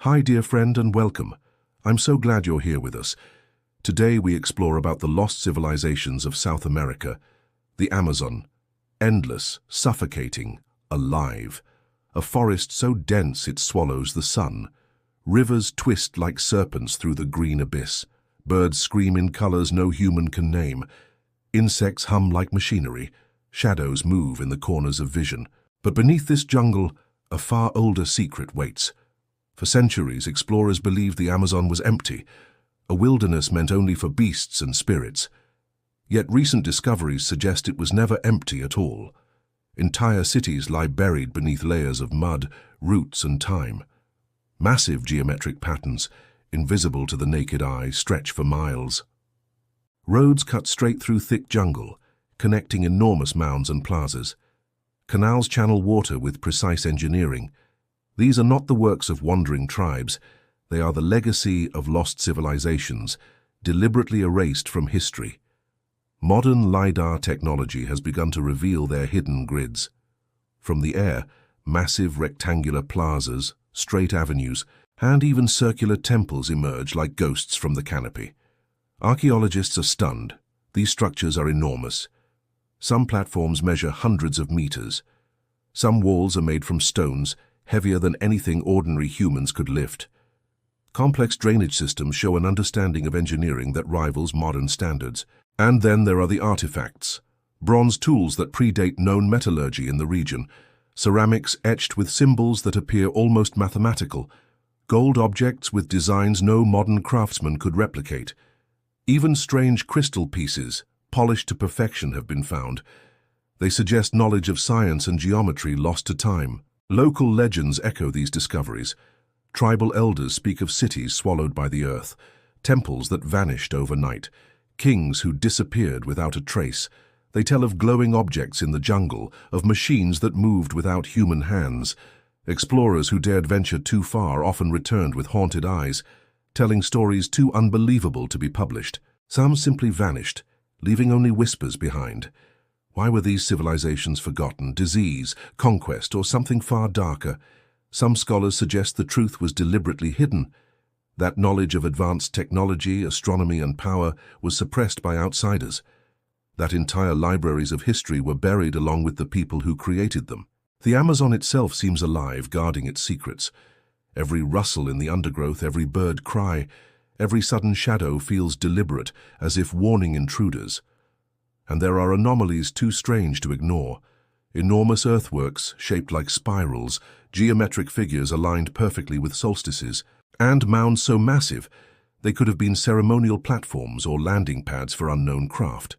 Hi dear friend and welcome. I'm so glad you're here with us. Today we explore about the lost civilizations of South America, the Amazon. Endless, suffocating, alive. A forest so dense it swallows the sun. Rivers twist like serpents through the green abyss. Birds scream in colors no human can name. Insects hum like machinery. Shadows move in the corners of vision. But beneath this jungle, a far older secret waits. For centuries, explorers believed the Amazon was empty, a wilderness meant only for beasts and spirits. Yet recent discoveries suggest it was never empty at all. Entire cities lie buried beneath layers of mud, roots and time. Massive geometric patterns, invisible to the naked eye, stretch for miles. Roads cut straight through thick jungle, connecting enormous mounds and plazas. Canals channel water with precise engineering. These are not the works of wandering tribes. They are the legacy of lost civilizations, deliberately erased from history. Modern LiDAR technology has begun to reveal their hidden grids. From the air, massive rectangular plazas, straight avenues, and even circular temples emerge like ghosts from the canopy. Archaeologists are stunned. These structures are enormous. Some platforms measure hundreds of meters. Some walls are made from stones, heavier than anything ordinary humans could lift. Complex drainage systems show an understanding of engineering that rivals modern standards. And then there are the artifacts. Bronze tools that predate known metallurgy in the region. Ceramics etched with symbols that appear almost mathematical. Gold objects with designs no modern craftsman could replicate. Even strange crystal pieces, polished to perfection, have been found. They suggest knowledge of science and geometry lost to time. Local legends echo these discoveries. Tribal elders speak of cities swallowed by the earth, temples that vanished overnight, kings who disappeared without a trace. They tell of glowing objects in the jungle, of machines that moved without human hands. Explorers who dared venture too far often returned with haunted eyes, telling stories too unbelievable to be published. Some simply vanished, leaving only whispers behind. Why were these civilizations forgotten? Disease, conquest, or something far darker? Some scholars suggest the truth was deliberately hidden. That knowledge of advanced technology, astronomy, and power was suppressed by outsiders. That entire libraries of history were buried along with the people who created them. The Amazon itself seems alive, guarding its secrets. Every rustle in the undergrowth, every bird cry, every sudden shadow feels deliberate, as if warning intruders. And there are anomalies too strange to ignore. Enormous earthworks, shaped like spirals, geometric figures aligned perfectly with solstices, and mounds so massive they could have been ceremonial platforms or landing pads for unknown craft.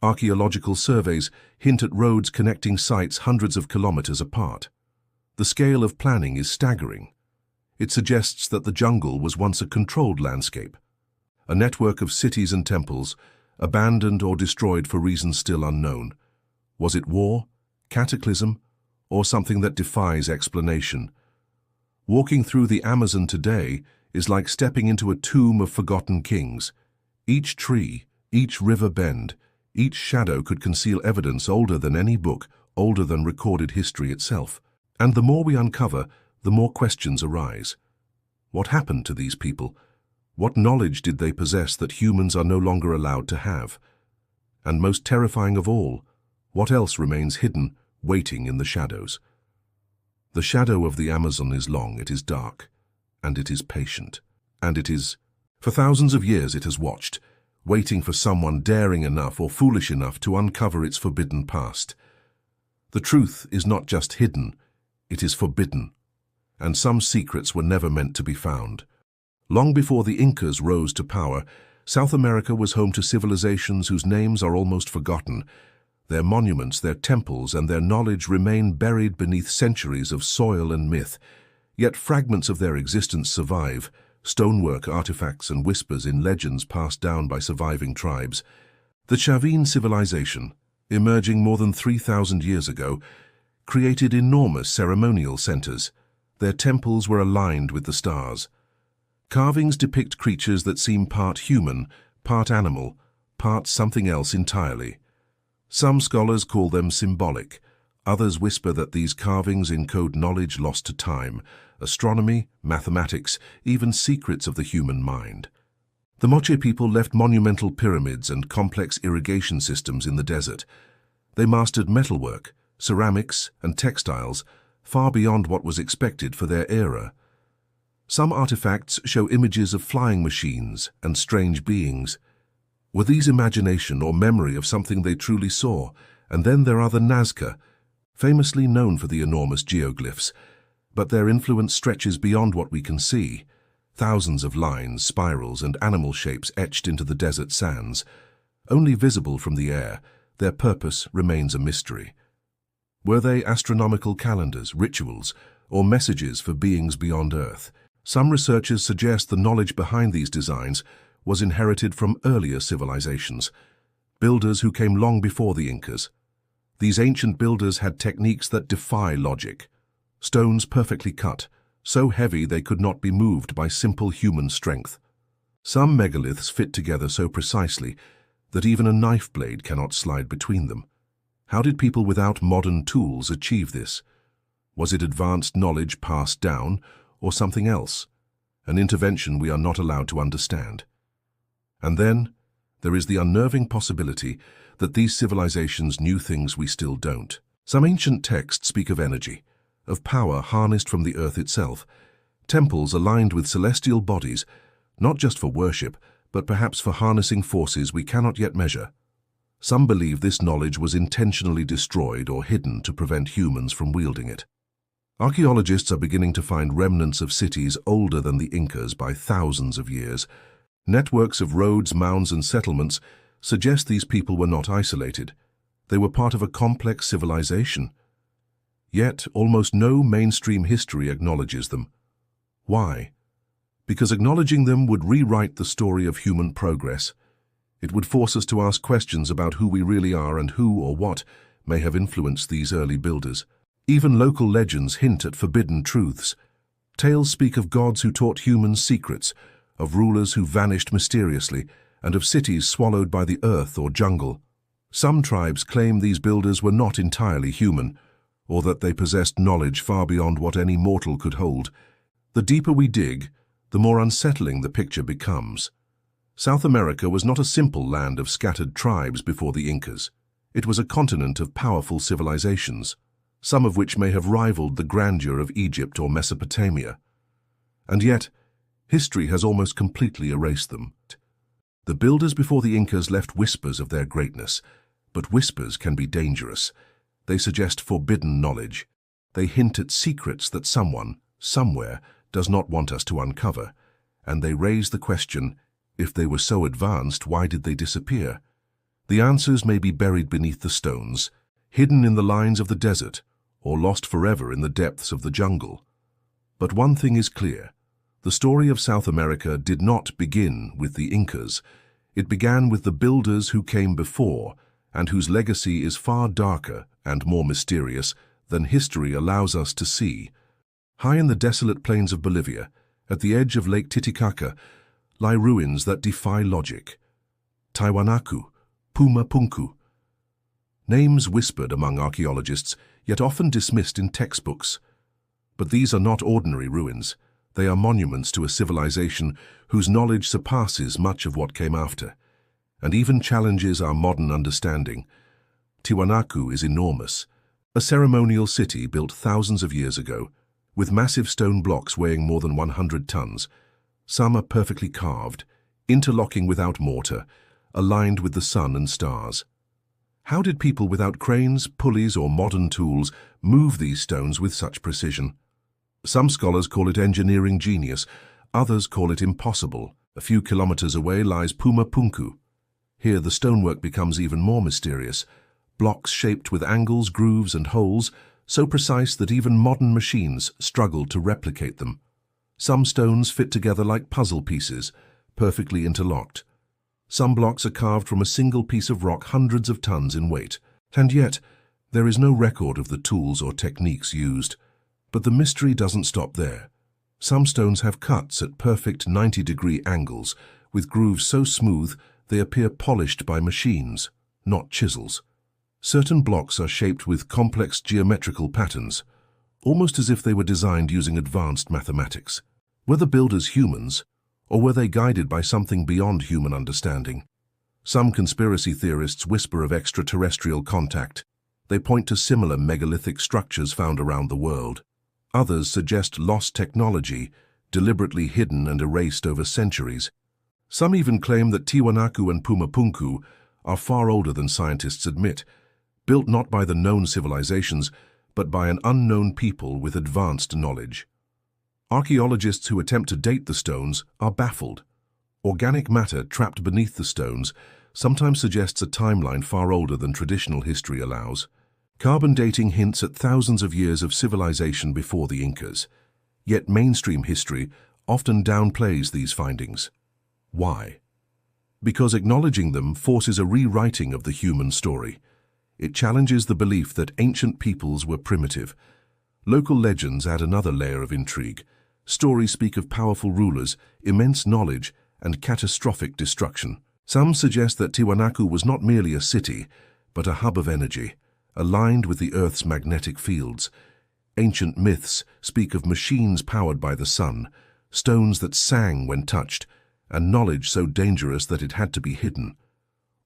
Archaeological surveys hint at roads connecting sites hundreds of kilometers apart. The scale of planning is staggering. It suggests that the jungle was once a controlled landscape, a network of cities and temples, abandoned or destroyed for reasons still unknown. Was it war, cataclysm, or something that defies explanation? Walking through the Amazon today is like stepping into a tomb of forgotten kings. Each tree, each river bend, each shadow could conceal evidence older than any book, older than recorded history itself. And the more we uncover, the more questions arise. What happened to these people? What knowledge did they possess that humans are no longer allowed to have? And most terrifying of all, what else remains hidden, waiting in the shadows? The shadow of the Amazon is long, it is dark, and it is patient. And it is, for thousands of years it has watched, waiting for someone daring enough or foolish enough to uncover its forbidden past. The truth is not just hidden, it is forbidden. And some secrets were never meant to be found. Long before the Incas rose to power, South America was home to civilizations whose names are almost forgotten. Their monuments, their temples, and their knowledge remain buried beneath centuries of soil and myth. Yet fragments of their existence survive, stonework, artifacts, and whispers in legends passed down by surviving tribes. The Chavin civilization, emerging more than 3,000 years ago, created enormous ceremonial centers. Their temples were aligned with the stars. Carvings depict creatures that seem part human, part animal, part something else entirely. Some scholars call them symbolic. Others whisper that these carvings encode knowledge lost to time, astronomy, mathematics, even secrets of the human mind. The Moche people left monumental pyramids and complex irrigation systems in the desert. They mastered metalwork, ceramics, and textiles far beyond what was expected for their era. Some artifacts show images of flying machines and strange beings. Were these imagination or memory of something they truly saw? And then there are the Nazca, famously known for the enormous geoglyphs, but their influence stretches beyond what we can see. Thousands of lines, spirals, and animal shapes etched into the desert sands. Only visible from the air, their purpose remains a mystery. Were they astronomical calendars, rituals, or messages for beings beyond Earth? Some researchers suggest the knowledge behind these designs was inherited from earlier civilizations, builders who came long before the Incas. These ancient builders had techniques that defy logic. Stones perfectly cut, so heavy they could not be moved by simple human strength. Some megaliths fit together so precisely that even a knife blade cannot slide between them. How did people without modern tools achieve this? Was it advanced knowledge passed down, or something else? An intervention we are not allowed to understand. And then, there is the unnerving possibility that these civilizations knew things we still don't. Some ancient texts speak of energy, of power harnessed from the earth itself, temples aligned with celestial bodies, not just for worship, but perhaps for harnessing forces we cannot yet measure. Some believe this knowledge was intentionally destroyed or hidden to prevent humans from wielding it. Archaeologists are beginning to find remnants of cities older than the Incas by thousands of years. Networks of roads, mounds, and settlements suggest these people were not isolated. They were part of a complex civilization. Yet, almost no mainstream history acknowledges them. Why? Because acknowledging them would rewrite the story of human progress. It would force us to ask questions about who we really are and who or what may have influenced these early builders. Even local legends hint at forbidden truths. Tales speak of gods who taught humans secrets, of rulers who vanished mysteriously, and of cities swallowed by the earth or jungle. Some tribes claim these builders were not entirely human, or that they possessed knowledge far beyond what any mortal could hold. The deeper we dig, the more unsettling the picture becomes. South America was not a simple land of scattered tribes before the Incas. It was a continent of powerful civilizations, some of which may have rivaled the grandeur of Egypt or Mesopotamia. And yet, history has almost completely erased them. The builders before the Incas left whispers of their greatness, but whispers can be dangerous. They suggest forbidden knowledge. They hint at secrets that someone, somewhere, does not want us to uncover. And they raise the question, if they were so advanced, why did they disappear? The answers may be buried beneath the stones, hidden in the lines of the desert, or lost forever in the depths of the jungle. But one thing is clear. The story of South America did not begin with the Incas. It began with the builders who came before, and whose legacy is far darker and more mysterious than history allows us to see. High in the desolate plains of Bolivia, at the edge of Lake Titicaca, lie ruins that defy logic. Tiwanaku, Puma Punku. Names whispered among archaeologists, yet often dismissed in textbooks. But these are not ordinary ruins. They are monuments to a civilization whose knowledge surpasses much of what came after, and even challenges our modern understanding. Tiwanaku is enormous, a ceremonial city built thousands of years ago, with massive stone blocks weighing more than 100 tons. Some are perfectly carved, interlocking without mortar, aligned with the sun and stars. How did people without cranes, pulleys, or modern tools move these stones with such precision? Some scholars call it engineering genius, others call it impossible. A few kilometers away lies Puma Punku. Here the stonework becomes even more mysterious. Blocks shaped with angles, grooves, and holes, so precise that even modern machines struggled to replicate them. Some stones fit together like puzzle pieces, perfectly interlocked. Some blocks are carved from a single piece of rock hundreds of tons in weight. And yet, there is no record of the tools or techniques used. But the mystery doesn't stop there. Some stones have cuts at perfect 90-degree angles, with grooves so smooth they appear polished by machines, not chisels. Certain blocks are shaped with complex geometrical patterns, almost as if they were designed using advanced mathematics. Were the builders humans, or were they guided by something beyond human understanding? Some conspiracy theorists whisper of extraterrestrial contact. They point to similar megalithic structures found around the world. Others suggest lost technology, deliberately hidden and erased over centuries. Some even claim that Tiwanaku and Pumapunku are far older than scientists admit, built not by the known civilizations, but by an unknown people with advanced knowledge. Archaeologists who attempt to date the stones are baffled. Organic matter trapped beneath the stones sometimes suggests a timeline far older than traditional history allows. Carbon dating hints at thousands of years of civilization before the Incas. Yet mainstream history often downplays these findings. Why? Because acknowledging them forces a rewriting of the human story. It challenges the belief that ancient peoples were primitive. Local legends add another layer of intrigue. Stories speak of powerful rulers, immense knowledge, and catastrophic destruction. Some suggest that Tiwanaku was not merely a city, but a hub of energy, aligned with the Earth's magnetic fields. Ancient myths speak of machines powered by the sun, stones that sang when touched, and knowledge so dangerous that it had to be hidden.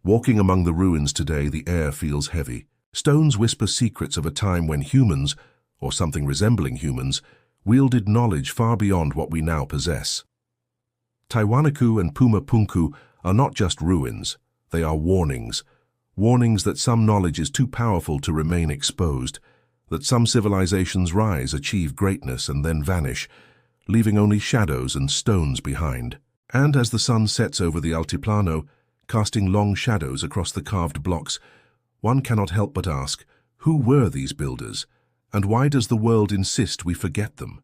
Walking among the ruins today, the air feels heavy. Stones whisper secrets of a time when humans, or something resembling humans, wielded knowledge far beyond what we now possess. Tiwanaku and Pumapunku are not just ruins, they are warnings. Warnings that some knowledge is too powerful to remain exposed, that some civilizations rise, achieve greatness, and then vanish, leaving only shadows and stones behind. And as the sun sets over the Altiplano, casting long shadows across the carved blocks, one cannot help but ask, who were these builders, and why does the world insist we forget them?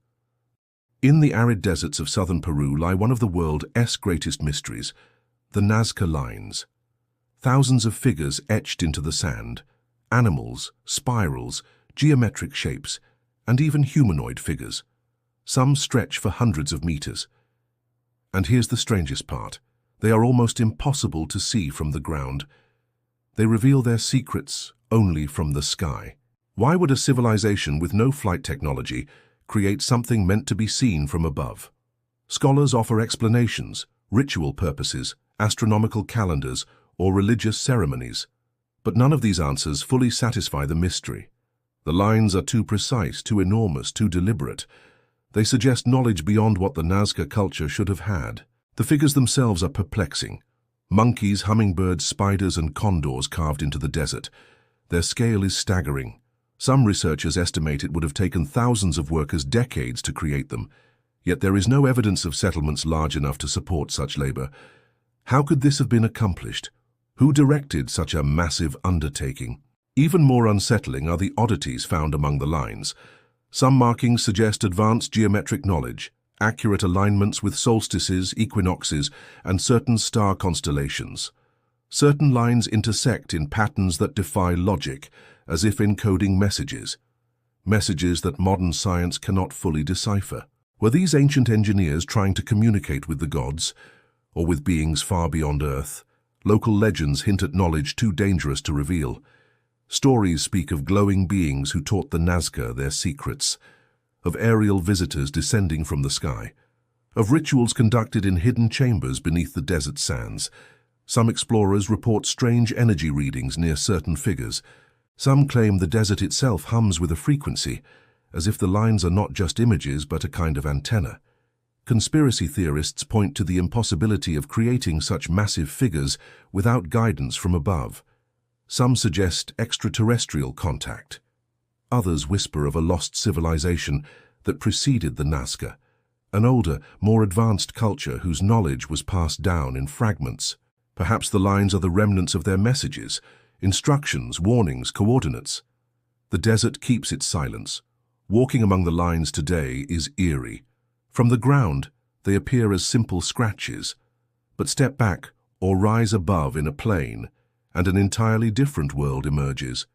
In the arid deserts of southern Peru lie one of the world's greatest mysteries, the Nazca Lines. Thousands of figures etched into the sand, animals, spirals, geometric shapes, and even humanoid figures. Some stretch for hundreds of meters. And here's the strangest part. They are almost impossible to see from the ground. They reveal their secrets only from the sky. Why would a civilization with no flight technology create something meant to be seen from above? Scholars offer explanations, ritual purposes, astronomical calendars, or religious ceremonies. But none of these answers fully satisfy the mystery. The lines are too precise, too enormous, too deliberate. They suggest knowledge beyond what the Nazca culture should have had. The figures themselves are perplexing. Monkeys, hummingbirds, spiders, and condors carved into the desert. Their scale is staggering. Some researchers estimate it would have taken thousands of workers decades to create them. Yet there is no evidence of settlements large enough to support such labor. How could this have been accomplished? Who directed such a massive undertaking? Even more unsettling are the oddities found among the lines. Some markings suggest advanced geometric knowledge, accurate alignments with solstices, equinoxes, and certain star constellations. Certain lines intersect in patterns that defy logic, as if encoding messages. Messages that modern science cannot fully decipher. Were these ancient engineers trying to communicate with the gods, or with beings far beyond Earth? Local legends hint at knowledge too dangerous to reveal. Stories speak of glowing beings who taught the Nazca their secrets, of aerial visitors descending from the sky, of rituals conducted in hidden chambers beneath the desert sands. Some explorers report strange energy readings near certain figures. Some claim the desert itself hums with a frequency, as if the lines are not just images but a kind of antenna. Conspiracy theorists point to the impossibility of creating such massive figures without guidance from above. Some suggest extraterrestrial contact. Others whisper of a lost civilization that preceded the Nazca, an older, more advanced culture whose knowledge was passed down in fragments. Perhaps the lines are the remnants of their messages, instructions, warnings, coordinates. The desert keeps its silence. Walking among the lines today is eerie. From the ground, they appear as simple scratches, but step back or rise above in a plane, and an entirely different world emerges.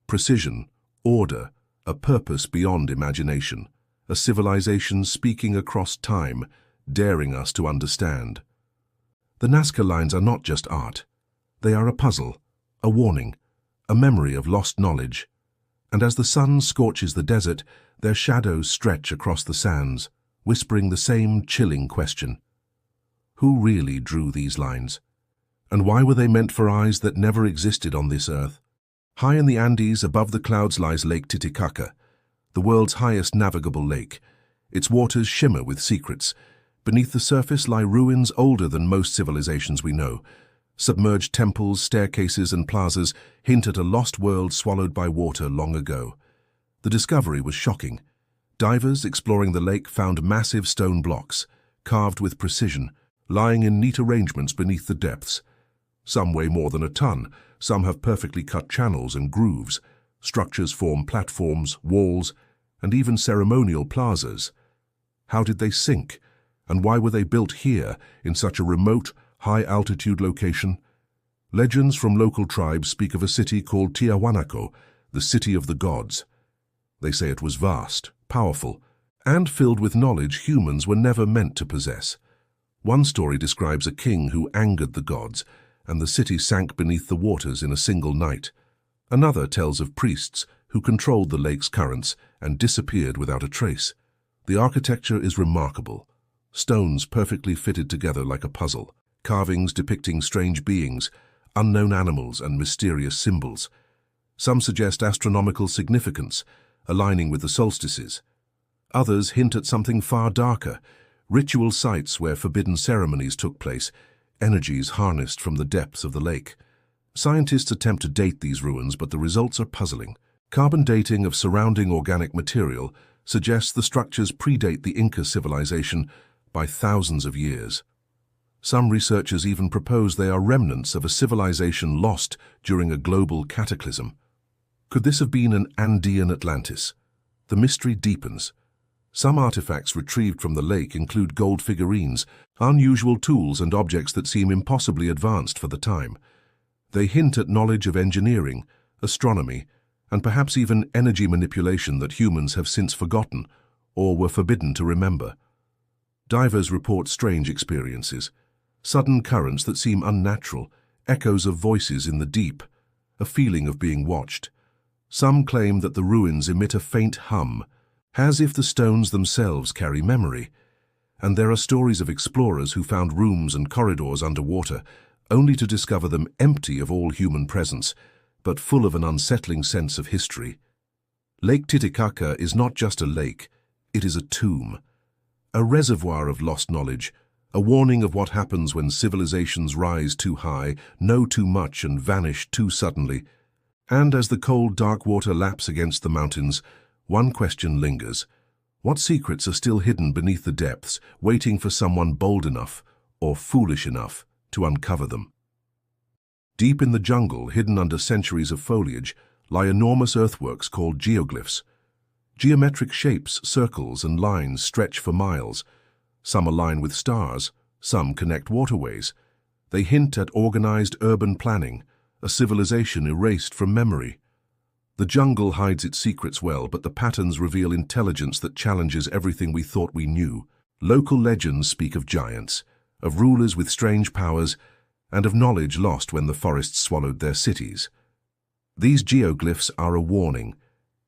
Precision, order, a purpose beyond imagination, a civilization speaking across time, daring us to understand. The Nazca lines are not just art. They are a puzzle, a warning, a memory of lost knowledge. And as the sun scorches the desert, their shadows stretch across the sands, whispering the same chilling question. Who really drew these lines? And why were they meant for eyes that never existed on this earth? High in the Andes, above the clouds, lies Lake Titicaca, the world's highest navigable lake. Its waters shimmer with secrets. Beneath the surface lie ruins older than most civilizations we know. Submerged temples, staircases, and plazas hint at a lost world swallowed by water long ago. The discovery was shocking. Divers exploring the lake found massive stone blocks, carved with precision, lying in neat arrangements beneath the depths. Some weigh more than a ton, some have perfectly cut channels and grooves. Structures form platforms, walls, and even ceremonial plazas. How did they sink? And why were they built here, in such a remote, high-altitude location? Legends from local tribes speak of a city called Tiahuanaco, the city of the gods. They say it was vast, powerful, and filled with knowledge humans were never meant to possess. One story describes a king who angered the gods, and the city sank beneath the waters in a single night. Another tells of priests who controlled the lake's currents and disappeared without a trace. The architecture is remarkable. Stones perfectly fitted together like a puzzle, carvings depicting strange beings, unknown animals, and mysterious symbols. Some suggest astronomical significance, aligning with the solstices. Others hint at something far darker, ritual sites where forbidden ceremonies took place, energies harnessed from the depths of the lake. Scientists attempt to date these ruins, but the results are puzzling. Carbon dating of surrounding organic material suggests the structures predate the Inca civilization by thousands of years. Some researchers even propose they are remnants of a civilization lost during a global cataclysm. Could this have been an Andean Atlantis? The mystery deepens. Some artifacts retrieved from the lake include gold figurines, unusual tools and objects that seem impossibly advanced for the time. They hint at knowledge of engineering, astronomy, and perhaps even energy manipulation that humans have since forgotten or were forbidden to remember. Divers report strange experiences, sudden currents that seem unnatural, echoes of voices in the deep, a feeling of being watched. Some claim that the ruins emit a faint hum, as if the stones themselves carry memory. And there are stories of explorers who found rooms and corridors underwater, only to discover them empty of all human presence, but full of an unsettling sense of history. Lake Titicaca is not just a lake, it is a tomb, a reservoir of lost knowledge, a warning of what happens when civilizations rise too high, know too much, and vanish too suddenly. And as the cold, dark water laps against the mountains, one question lingers. What secrets are still hidden beneath the depths, waiting for someone bold enough or foolish enough to uncover them? Deep in the jungle, hidden under centuries of foliage, lie enormous earthworks called geoglyphs. Geometric shapes, circles, and lines stretch for miles. Some align with stars, some connect waterways. They hint at organized urban planning, a civilization erased from memory. The jungle hides its secrets well, but the patterns reveal intelligence that challenges everything we thought we knew. Local legends speak of giants, of rulers with strange powers, and of knowledge lost when the forests swallowed their cities. These geoglyphs are a warning.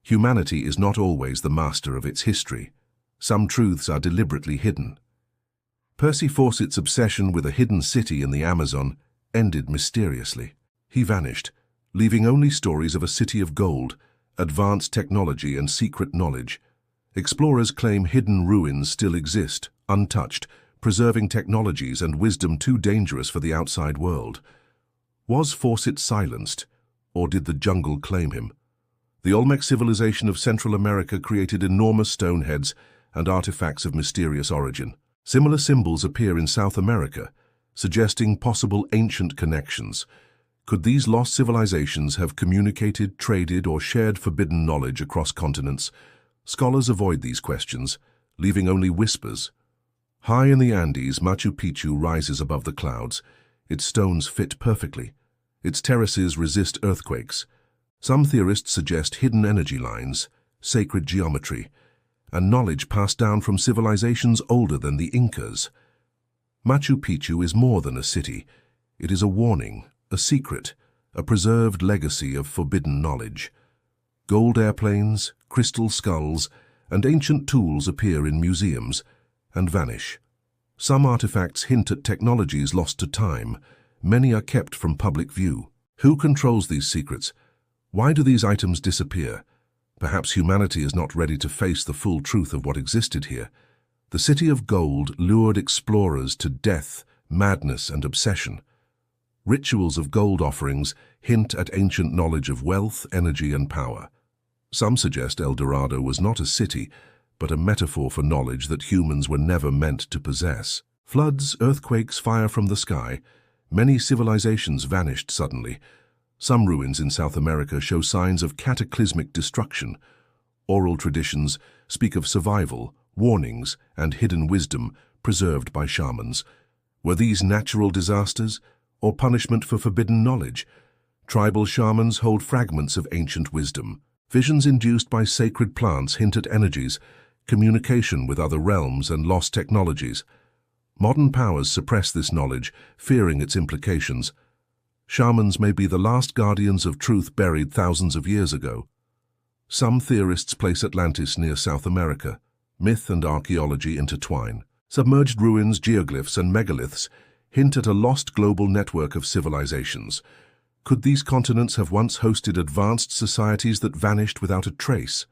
Humanity is not always the master of its history. Some truths are deliberately hidden. Percy Fawcett's obsession with a hidden city in the Amazon ended mysteriously. He vanished, leaving only stories of a city of gold, advanced technology, and secret knowledge. Explorers claim hidden ruins still exist, untouched, preserving technologies and wisdom too dangerous for the outside world. Was Fawcett silenced, or did the jungle claim him? The Olmec civilization of Central America created enormous stone heads and artifacts of mysterious origin. Similar symbols appear in South America, suggesting possible ancient connections. Could these lost civilizations have communicated, traded, or shared forbidden knowledge across continents? Scholars avoid these questions, leaving only whispers. High in the Andes, Machu Picchu rises above the clouds. Its stones fit perfectly. Its terraces resist earthquakes. Some theorists suggest hidden energy lines, sacred geometry, and knowledge passed down from civilizations older than the Incas. Machu Picchu is more than a city. It is a warning, a secret, a preserved legacy of forbidden knowledge. Gold airplanes, crystal skulls, and ancient tools appear in museums and vanish. Some artifacts hint at technologies lost to time. Many are kept from public view. Who controls these secrets? Why do these items disappear? Perhaps humanity is not ready to face the full truth of what existed here. The city of gold lured explorers to death, madness, and obsession. Rituals of gold offerings hint at ancient knowledge of wealth, energy, and power. Some suggest El Dorado was not a city, but a metaphor for knowledge that humans were never meant to possess. Floods, earthquakes, fire from the sky. Many civilizations vanished suddenly. Some ruins in South America show signs of cataclysmic destruction. Oral traditions speak of survival, warnings, and hidden wisdom preserved by shamans. Were these natural disasters or punishment for forbidden knowledge? Tribal shamans hold fragments of ancient wisdom. Visions induced by sacred plants hint at energies, communication with other realms, and lost technologies. Modern powers suppress this knowledge, fearing its implications. Shamans may be the last guardians of truth buried thousands of years ago. Some theorists place Atlantis near South America. Myth and archaeology intertwine. Submerged ruins, geoglyphs, and megaliths hint at a lost global network of civilizations. Could these continents have once hosted advanced societies that vanished without a trace?